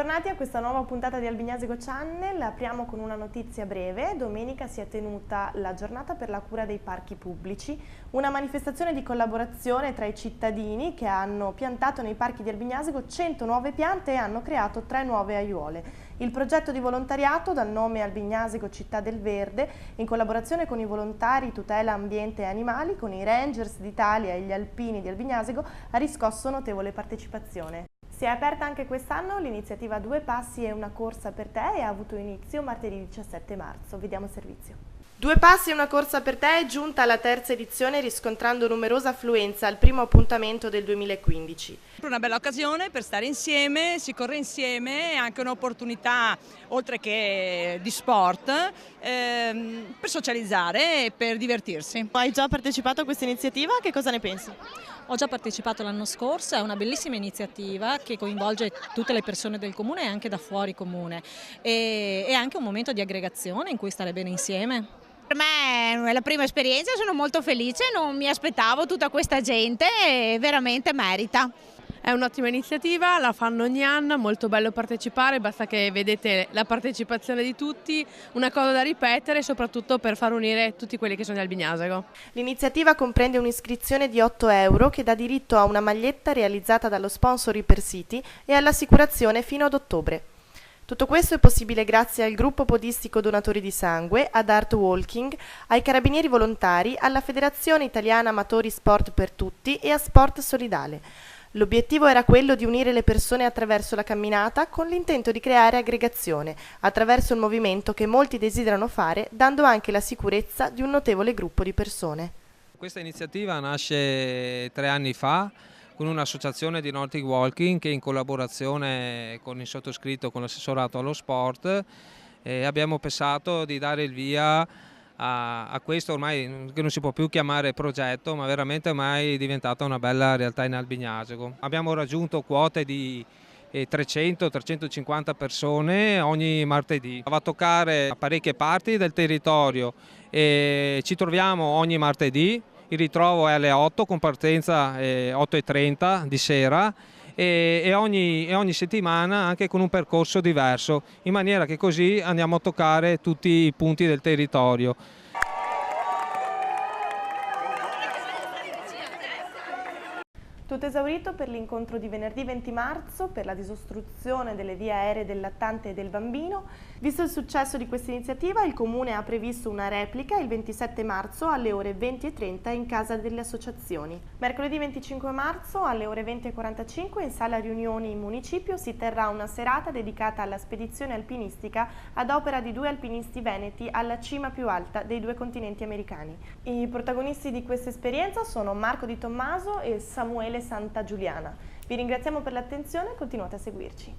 Bentornati a questa nuova puntata di Albignasico Channel. Apriamo con una notizia breve. Domenica si è tenuta la giornata per la cura dei parchi pubblici, una manifestazione di collaborazione tra i cittadini che hanno piantato nei parchi di Albignasico 100 nuove piante e hanno creato 3 nuove aiuole. Il progetto di volontariato dal nome Albignasico Città del Verde, in collaborazione con i volontari Tutela Ambiente e Animali, con i Rangers d'Italia e gli Alpini di Albignasico, ha riscosso notevole partecipazione. Si è aperta anche quest'anno l'iniziativa Due Passi e una corsa per te e ha avuto inizio martedì 17 marzo. Vediamo il servizio. Due Passi e una corsa per te è giunta alla terza edizione riscontrando numerosa affluenza al primo appuntamento del 2015. Una bella occasione per stare insieme, si corre insieme, è anche un'opportunità, oltre che di sport, per socializzare e per divertirsi. Hai già partecipato a questa iniziativa? Che cosa ne pensi? Ho già partecipato l'anno scorso, è una bellissima iniziativa che coinvolge tutte le persone del comune e anche da fuori comune. È anche un momento di aggregazione in cui stare bene insieme. Per me è la prima esperienza, sono molto felice, non mi aspettavo tutta questa gente e veramente merita. È un'ottima iniziativa, la fanno ogni anno, molto bello partecipare, basta che vedete la partecipazione di tutti, una cosa da ripetere soprattutto per far unire tutti quelli che sono di Albignasico. L'iniziativa comprende un'iscrizione di 8 euro che dà diritto a una maglietta realizzata dallo sponsor Ipercity e all'assicurazione fino ad ottobre. Tutto questo è possibile grazie al gruppo podistico Donatori di Sangue, ad Art Walking, ai Carabinieri Volontari, alla Federazione Italiana Amatori Sport per Tutti e a Sport Solidale. L'obiettivo era quello di unire le persone attraverso la camminata con l'intento di creare aggregazione, attraverso il movimento che molti desiderano fare, dando anche la sicurezza di un notevole gruppo di persone. Questa iniziativa nasce 3 anni fa con un'associazione di Nordic Walking che in collaborazione con il sottoscritto, con l'assessorato allo sport, abbiamo pensato di dare il via a questo ormai che non si può più chiamare progetto, ma veramente ormai è diventata una bella realtà in Albignasico. Abbiamo raggiunto quote di 300-350 persone ogni martedì. Va a toccare parecchie parti del territorio e ci troviamo ogni martedì. Il ritrovo è alle 8 con partenza 8:30 di sera e ogni settimana anche con un percorso diverso, in maniera che così andiamo a toccare tutti i punti del territorio. Tutto esaurito per l'incontro di venerdì 20 marzo per la disostruzione delle vie aeree del lattante e del bambino. Visto il successo di questa iniziativa, il Comune ha previsto una replica il 27 marzo alle ore 20:30 in casa delle associazioni. Mercoledì 25 marzo alle ore 20:45 in sala riunioni in municipio si terrà una serata dedicata alla spedizione alpinistica ad opera di 2 alpinisti veneti alla cima più alta dei 2 continenti americani. I protagonisti di questa esperienza sono Marco Di Tommaso e Samuele Santagiuliana. Vi ringraziamo per l'attenzione e continuate a seguirci.